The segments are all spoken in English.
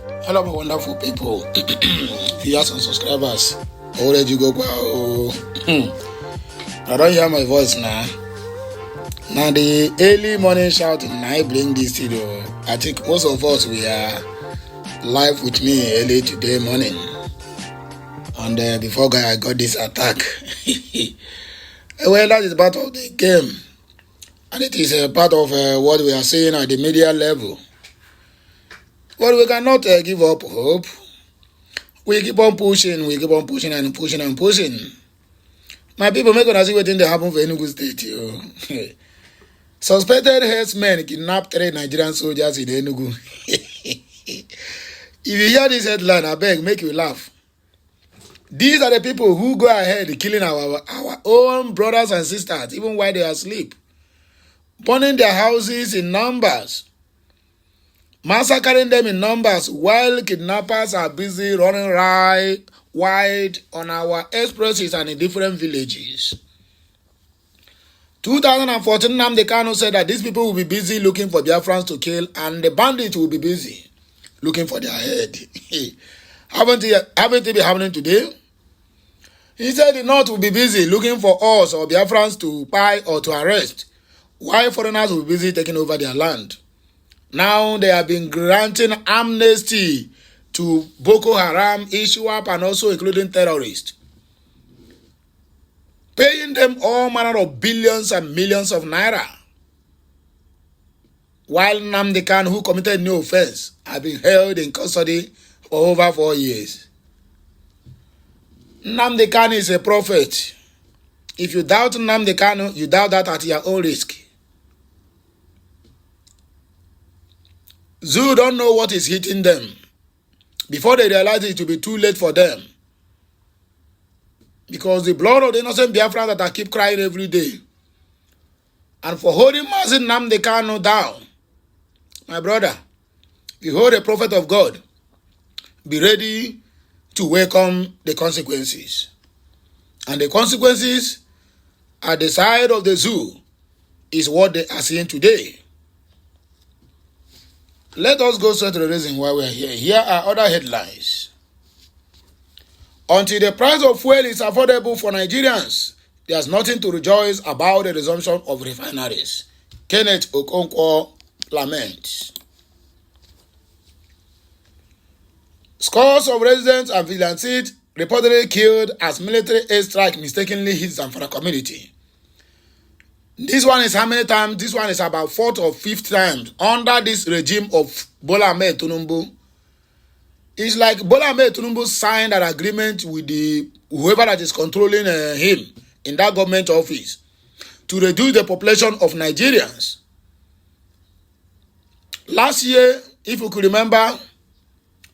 Hello, my wonderful people. Viewers and subscribers. How did you go? I don't hear my voice now. Now the early morning shouting, I bring this to you. I think most of us we are live with me early today morning. And before I got this attack. Well, that is part of the game. And it is a part of what we are seeing at the media level. But we cannot give up hope. We keep on pushing and pushing. My people, make us see what things happen for Enugu State. Suspected herdsmen kidnapped 3 Nigerian soldiers in Enugu. If you hear this headline, I beg, make you laugh. These are the people who go ahead killing our own brothers and sisters, even while they are asleep. Burning their houses in numbers. Massacring them in numbers while kidnappers are busy running wide on our expresses and in different villages. 2014, Nnamdi Kanu said that these people will be busy looking for Biafrans to kill and the bandits will be busy looking for their head. Haven't it been happening today? He said the North will be busy looking for us or Biafrans to buy or to arrest, while foreigners will be busy taking over their land. Now they have been granting amnesty to Boko Haram, ISWAP, and also including terrorists. Paying them all manner of billions and millions of naira. While Nnamdi Kanu, who committed no offense, has been held in custody for over 4 years. Nnamdi Kanu is a prophet. If you doubt Nnamdi Kanu, you doubt that at your own risk. ZUU don't know what is hitting them. Before they realize it will be too late for them. Because the blood of the innocent Biafrans that I keep crying every day. And for holding Mazi Nnamdi Kanu down. My brother, if you hold a prophet of God, be ready to welcome the consequences. And the consequences at the side of the ZUU is what they are seeing today. Let us go straight to the reason why we are here. Here are other headlines. Until the price of fuel is affordable for Nigerians, there's nothing to rejoice about the resumption of refineries. Kenneth Okonkwo laments. Scores of residents and vigilantes reportedly killed as military airstrike mistakenly hit Zamfara community. This one is how many times? This one is about 4th or 5th times under this regime of Bola Ahmed Tinubu. It's like Bola Ahmed Tinubu signed an agreement with the whoever that is controlling him in that government office to reduce the population of Nigerians. Last year, if you could remember,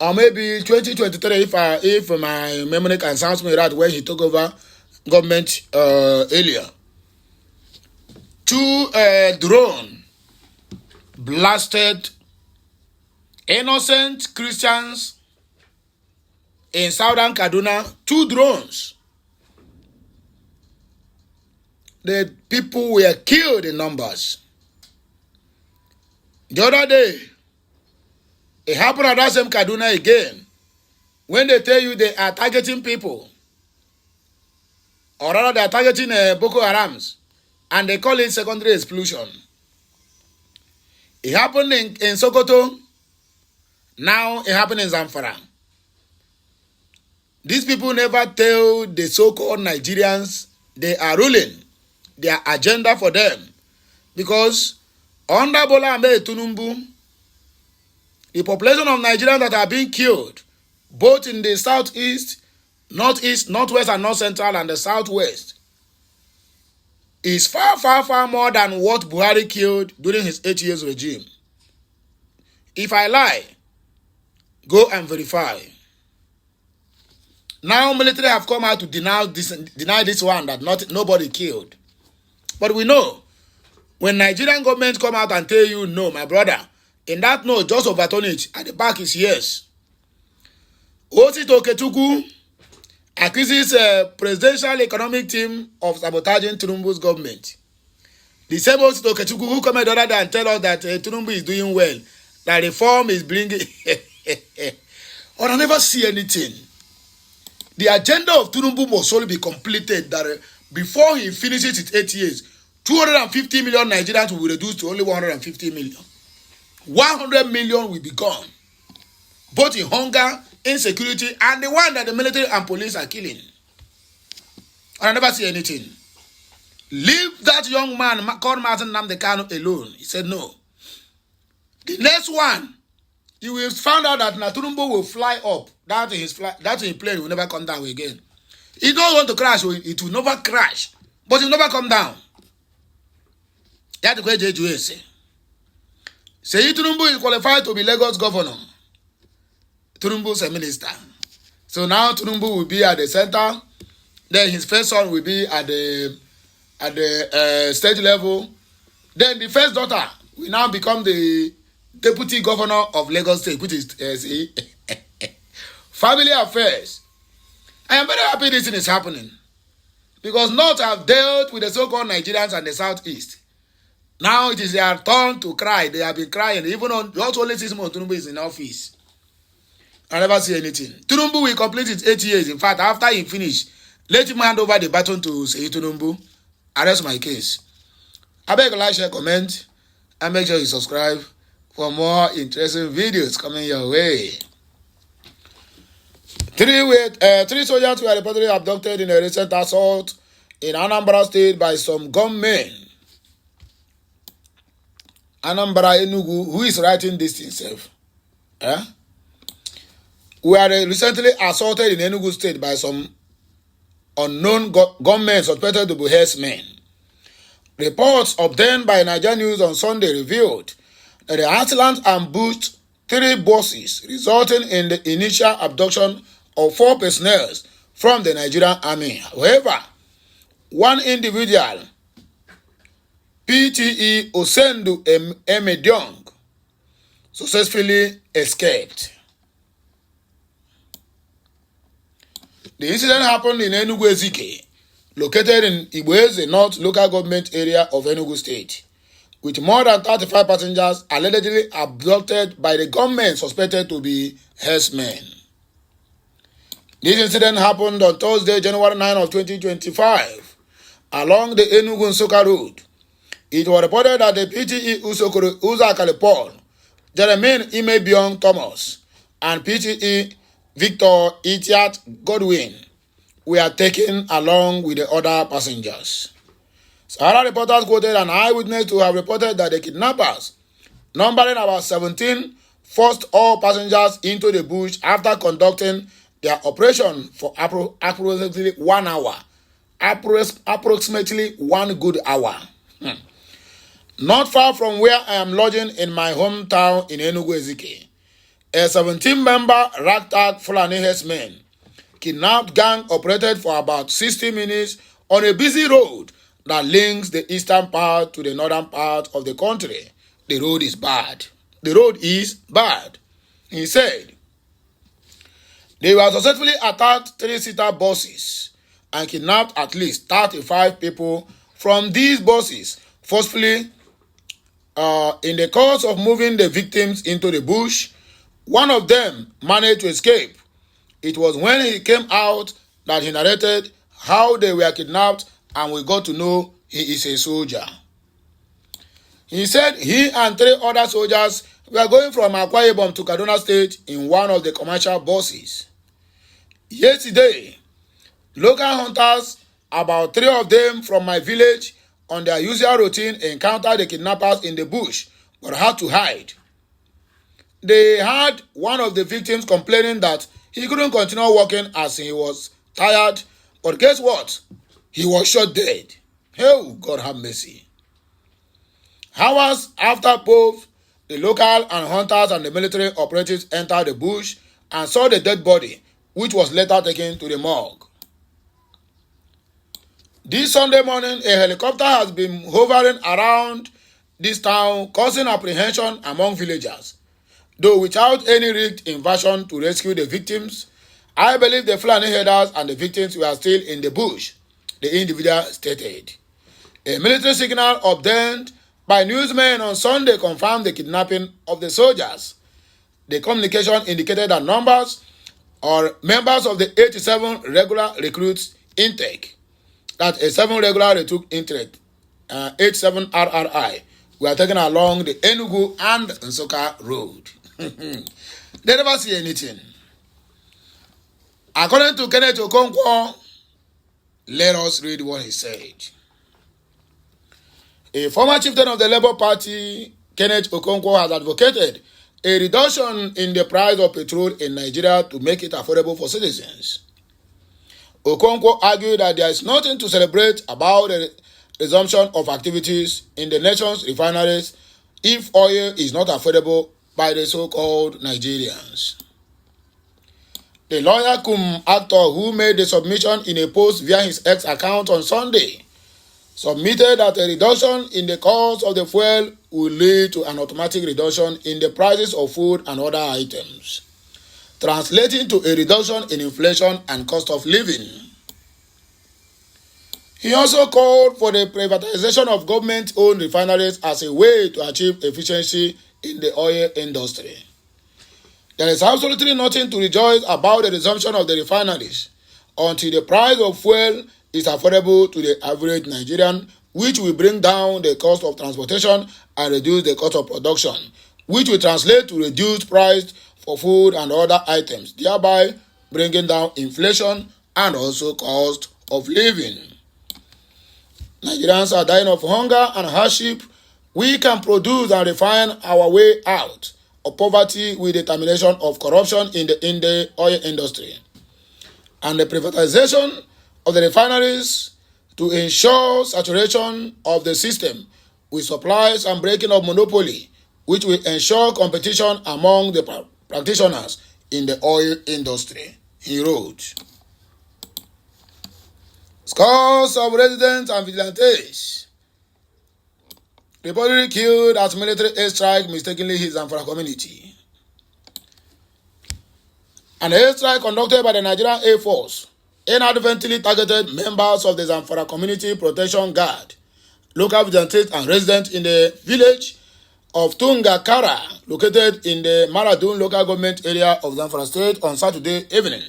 or maybe 2023, if my memory can sound me right, when he took over government earlier. 2 drones blasted innocent Christians in southern Kaduna. 2 drones. The people were killed in numbers. The other day, it happened at that same Kaduna again. When they tell you they are targeting people, or rather they are targeting Boko Harams, and they call it secondary explosion. It happened in Sokoto. Now it happened in Zamfara. These people never tell the so-called Nigerians they are ruling their agenda for them. Because under Bola Ahmed Tinubu, the population of Nigerians that are being killed, both in the southeast, northeast, northwest, and north central, and the southwest, is far more than what Buhari killed during his 8 years regime. If I lie, go and verify. Now military have come out to deny this one that nobody killed. But we know, when Nigerian government come out and tell you no, my brother, in that no, just overturn it, at the back is yes. Osito Okechukwu accuses a presidential economic team of sabotaging Tinubu's government. The same Osito Okechukwu who come the other day and tell us that Tinubu is doing well, that reform is bringing Or I never see anything. The agenda of Tinubu must only be completed that before he finishes his 8 years, 250 million Nigerians will be reduced to only 150 million. 100 million will be gone. Both in hunger, insecurity, and the one that the military and police are killing. And I never see anything. Leave that young man called Martin Nnamdi Kanu alone. He said no. The next one, you will find out that Tinubu will fly up. That in his plane will never come down again. He don't want to crash, it will never crash. But it will never come down. That's what JJU say. Say Tinubu is qualified to be Lagos governor. Tinubu is a minister. So now Tinubu will be at the center. Then his first son will be at the state level. Then the first daughter will now become the deputy governor of Lagos State, which is family affairs. I am very happy this thing is happening. Because North have dealt with the so-called Nigerians and the Southeast. Now it is their turn to cry. They have been crying. Even on not only 6 months, Tinubu is in office. I never see anything. Tinubu will complete his 8 years. In fact, after he finish, let him hand over the baton to Seyi Tinubu. Arrest my case. I beg you like, share, comment, and make sure you subscribe for more interesting videos coming your way. 3 soldiers were reportedly abducted in a recent assault in Anambra State by some gunmen. Anambra Enugu, who is writing this himself? Were recently assaulted in Enugu State by some unknown gunmen suspected to be herdsmen. Reports obtained by Nigeria News on Sunday revealed that the assailants ambushed 3 buses, resulting in the initial abduction of 4 personnel from the Nigerian Army. However, one individual, PTE Osendu Emediong, successfully escaped. The incident happened in Enugu Ezike, located in Igboeze North local government area of Enugu State, with more than 35 passengers allegedly abducted by the gunmen suspected to be herdsmen. This incident happened on Thursday, January 9 of 2025, along the Enugu-Nsukka Road. It was reported that the PTE Uzakale Paul, Jeremy Imebiong Thomas, and PTE Victor Itiat Godwin were taken along with the other passengers. Sahara reporters quoted an eyewitness to have reported that the kidnappers, numbering about 17, forced all passengers into the bush after conducting their operation for approximately 1 hour. Approximately 1 good hour. Not far from where I am lodging in my hometown in Enugu Ezike, a 17-member ragtag Fulani herdsmen kidnapped gang operated for about 60 minutes on a busy road that links the eastern part to the northern part of the country. The road is bad. The road is bad. He said, they were successfully attacked 3-seater buses and kidnapped at least 35 people from these buses, forcefully in the course of moving the victims into the bush. One of them managed to escape. It was when he came out that he narrated how they were kidnapped, and we got to know he is a soldier. He said he and 3 other soldiers were going from Akwa Ibom to Kaduna State in one of the commercial buses. Yesterday, local hunters, about 3 of them from my village, on their usual routine, encountered the kidnappers in the bush but had to hide. They had one of the victims complaining that he couldn't continue working as he was tired, but guess what? He was shot dead. Oh, God have mercy. Hours after both the local and hunters and the military operatives entered the bush and saw the dead body, which was later taken to the morgue. This Sunday morning, a helicopter has been hovering around this town, causing apprehension among villagers. Though without any rigged invasion to rescue the victims, I believe the Fulani herders and the victims were still in the bush, the individual stated. A military signal obtained by newsmen on Sunday confirmed the kidnapping of the soldiers. The communication indicated that numbers or members of the 87 regular recruits intake, that a 7 regular recruit intake, 87 RRI, were taken along the Enugu and Nsukka road. They never see anything. According to Kenneth Okonkwo, let us read what he said. A former chieftain of the Labour Party, Kenneth Okonkwo, has advocated a reduction in the price of petrol in Nigeria to make it affordable for citizens. Okonkwo argued that there is nothing to celebrate about the resumption of activities in the nation's refineries if oil is not affordable by the so-called Nigerians. The lawyer cum actor who made the submission in a post via his X account on Sunday submitted that a reduction in the cost of the fuel will lead to an automatic reduction in the prices of food and other items, translating to a reduction in inflation and cost of living. He also called for the privatization of government-owned refineries as a way to achieve efficiency in the oil industry. There is absolutely nothing to rejoice about the resumption of the refineries until the price of fuel is affordable to the average Nigerian, which will bring down the cost of transportation and reduce the cost of production, which will translate to reduced price for food and other items, thereby bringing down inflation and also cost of living. Nigerians are dying of hunger and hardship. We can produce and refine our way out of poverty with the termination of corruption in the oil industry and the privatization of the refineries to ensure saturation of the system with supplies and breaking of monopoly, which will ensure competition among the practitioners in the oil industry, he wrote. Scores of residents and vigilantes reportedly killed as military airstrike mistakenly hit Zamfara community. An airstrike conducted by the Nigerian Air Force inadvertently targeted members of the Zamfara Community Protection Guard, local vigilantes and residents in the village of Tungakara, located in the Maradun local government area of Zamfara State on Saturday evening.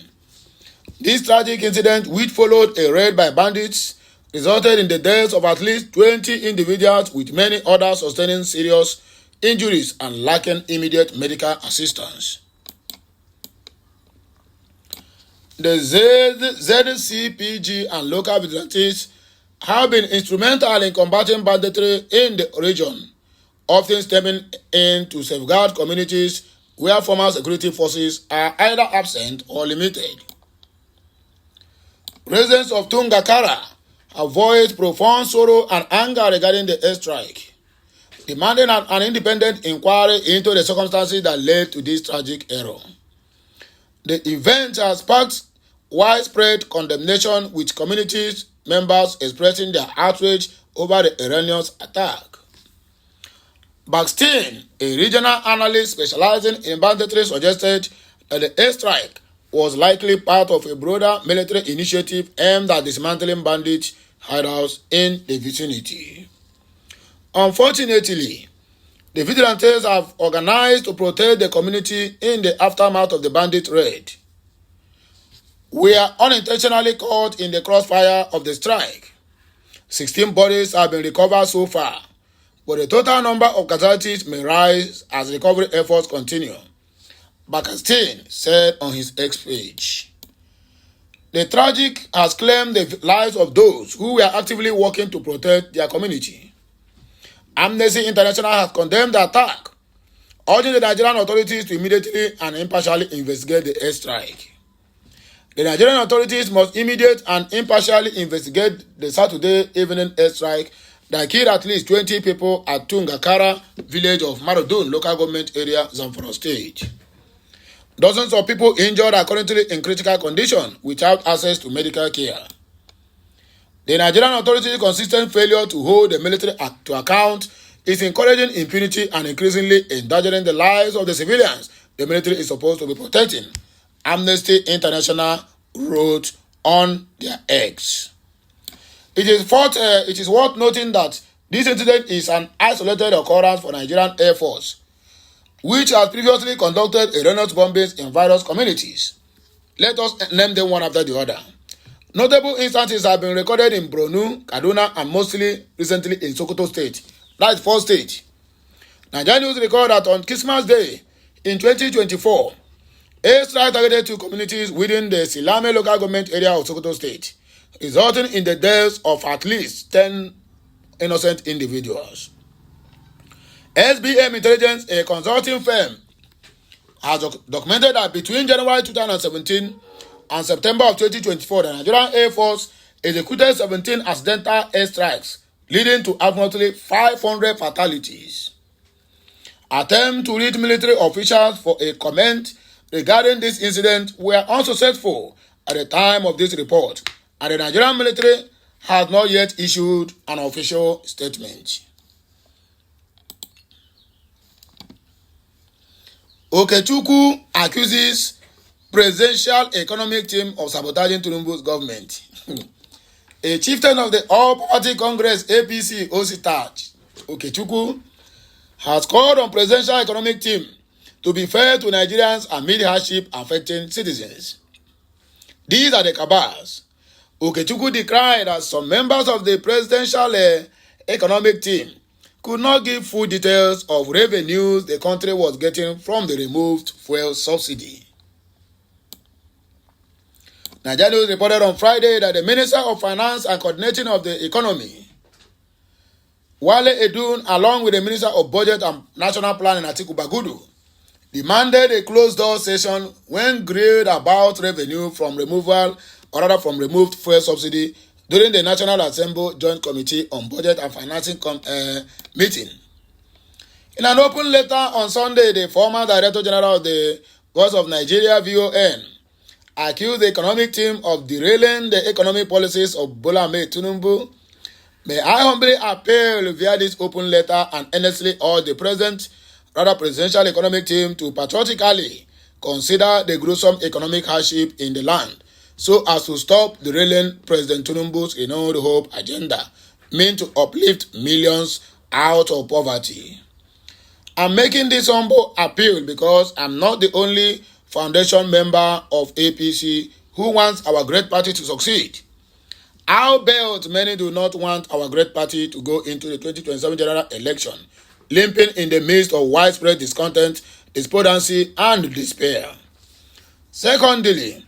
This tragic incident, which followed a raid by bandits, resulted in the deaths of at least 20 individuals, with many others sustaining serious injuries and lacking immediate medical assistance. The ZCPG and local vigilantes have been instrumental in combating banditry in the region, often stepping in to safeguard communities where former security forces are either absent or limited. Residents of Tungakara have voiced profound sorrow and anger regarding the airstrike, demanding an independent inquiry into the circumstances that led to this tragic error. The event has sparked widespread condemnation, with community members expressing their outrage over the erroneous attack. Baxtin, a regional analyst specializing in banditry, suggested that the airstrike was likely part of a broader military initiative aimed at dismantling bandit hideouts in the vicinity. Unfortunately, the vigilantes have organized to protect the community in the aftermath of the bandit raid. We are unintentionally caught in the crossfire of the strike. 16 bodies have been recovered so far, but the total number of casualties may rise as recovery efforts continue, Baxtin said on his X page. The tragic has claimed the lives of those who were actively working to protect their community. Amnesty International has condemned the attack, urging the Nigerian authorities to immediately and impartially investigate the airstrike. The Nigerian authorities must immediately and impartially investigate the Saturday evening airstrike that killed at least 20 people at Tungakara village of Maradun local government area, Zamfara State. Dozens of people injured are currently in critical condition without access to medical care. The Nigerian authorities' consistent failure to hold the military to account is encouraging impunity and increasingly endangering the lives of the civilians the military is supposed to be protecting, Amnesty International wrote on their X. It is worth noting that this incident is an isolated occurrence for Nigerian Air Force, which has previously conducted erroneous bombings in various communities. Let us name them one after the other. Notable instances have been recorded in Borno, Kaduna, and mostly recently in Sokoto State. That's 4 states. Nigerian news record that on Christmas Day in 2024, Airstrike targeted 2 communities within the Silame local government area of Sokoto State, resulting in the deaths of at least 10 innocent individuals. SBM Intelligence, a consulting firm, has documented that between January 2017 and September of 2024, the Nigerian Air Force executed 17 accidental airstrikes, leading to approximately 500 fatalities. Attempts to reach military officials for a comment regarding this incident were unsuccessful at the time of this report, and the Nigerian military has not yet issued an official statement. Okechukwu accuses presidential economic team of sabotaging Tinubu's government. A chieftain of the All-Party Congress APC OCTAC, Okechukwu, has called on presidential economic team to be fair to Nigerians amid hardship affecting citizens. These are the cabals. Okechukwu decried that some members of the presidential economic team could not give full details of revenues the country was getting from the removed fuel subsidy. Nigeria News reported on Friday that the Minister of Finance and Coordinating of the Economy, Wale Edun, along with the Minister of Budget and National Planning, Atiku Bagudu, demanded a closed-door session when grilled about revenue from removed fuel subsidy during the National Assembly Joint Committee on Budget and Financing meeting. In an open letter on Sunday, the former Director General of the Voice of Nigeria (VON) accused the economic team of derailing the economic policies of Bola Ahmed Tinubu. May I humbly appeal via this open letter and earnestly urge the presidential economic team to patriotically consider the gruesome economic hardship in the land, so as to stop derailing President Tinubu's renewed hope agenda, meant to uplift millions out of poverty. I'm making this humble appeal because I'm not the only foundation member of APC who wants our great party to succeed. I'll bet many do not want our great party to go into the 2027 general election limping in the midst of widespread discontent, despondency, and despair. Secondly,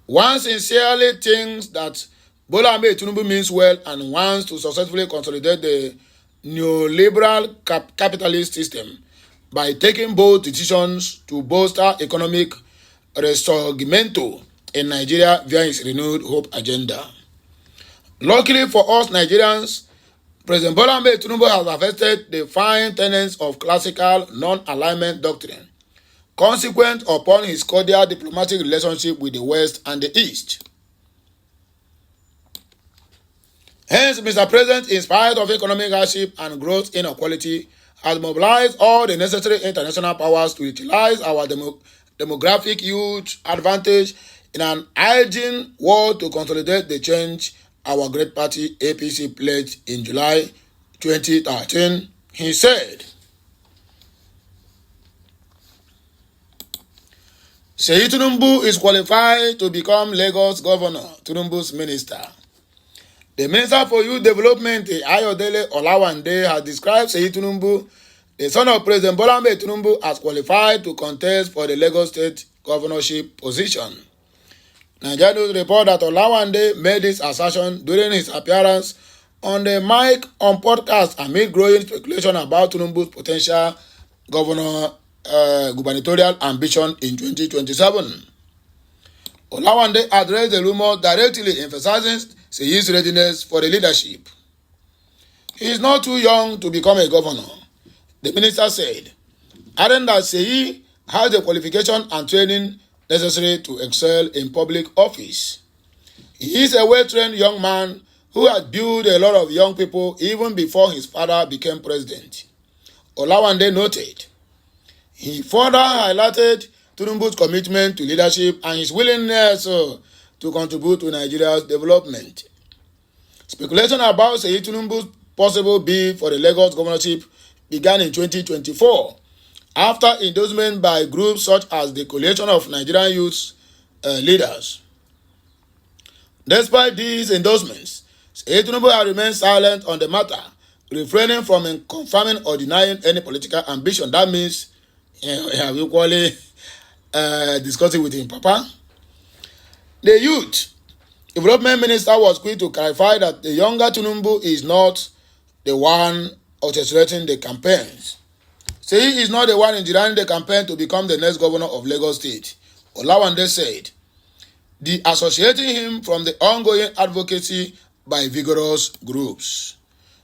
one sincerely thinks that Bola Ahmed Tinubu means well and wants to successfully consolidate the neoliberal capitalist system by taking bold decisions to bolster economic resurgimento in Nigeria via his renewed hope agenda. Luckily for us Nigerians, President Bola Ahmed Tinubu has harvested the fine tenets of classical non-alignment doctrine, consequent upon his cordial diplomatic relationship with the West and the East. Hence, Mr. President, in spite of economic hardship and growth inequality, has mobilized all the necessary international powers to utilize our demographic huge advantage in an urgent war to consolidate the change our great party APC pledged in July 2013, he said. Seyi Tinubu is qualified to become Lagos Governor, Tinubu's minister. The Minister for Youth Development, Ayodele Olawande, has described Seyi Tinubu, the son of President Bola Ahmed Tinubu, as qualified to contest for the Lagos State governorship position. Nigeria News report that Olawande made this assertion during his appearance on the mic on podcast amid growing speculation about Tinubu's potential gubernatorial ambition in 2027. Olawande addressed the rumor directly, emphasizing Seyi's readiness for the leadership. He is not too young to become a governor, the minister said, adding that Seyi has the qualification and training necessary to excel in public office. He is a well-trained young man who had built a lot of young people even before his father became president, Olawande noted. He further highlighted Tinubu's commitment to leadership and his willingness to contribute to Nigeria's development. Speculation about Seyi Tinubu's possible bid for the Lagos governorship began in 2024, after endorsement by groups such as the Coalition of Nigerian Youth Leaders. Despite these endorsements, Tinubu has remained silent on the matter, refraining from confirming or denying any political ambition. That means he have equally discussed it with him, Papa. The Youth Development Minister was quick to clarify that the younger Tinubu is not the one orchestrating the campaigns. Say he is not the one engineering the campaign to become the next governor of Lagos State. Olawande said, associating him from the ongoing advocacy by vigorous groups.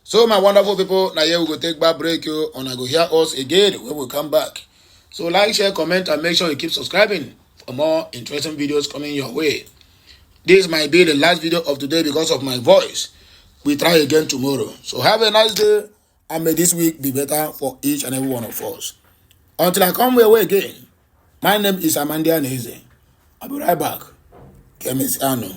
So my wonderful people, now here we go take back break you and I go hear us again when we come back. So like, share, comment and make sure you keep subscribing for more interesting videos coming your way. This might be the last video of today because of my voice. We try again tomorrow. So have a nice day and may this week be better for each and every one of us. Until I come your way again, my name is Amandia Neze. I'll be right back. Kemis Ano.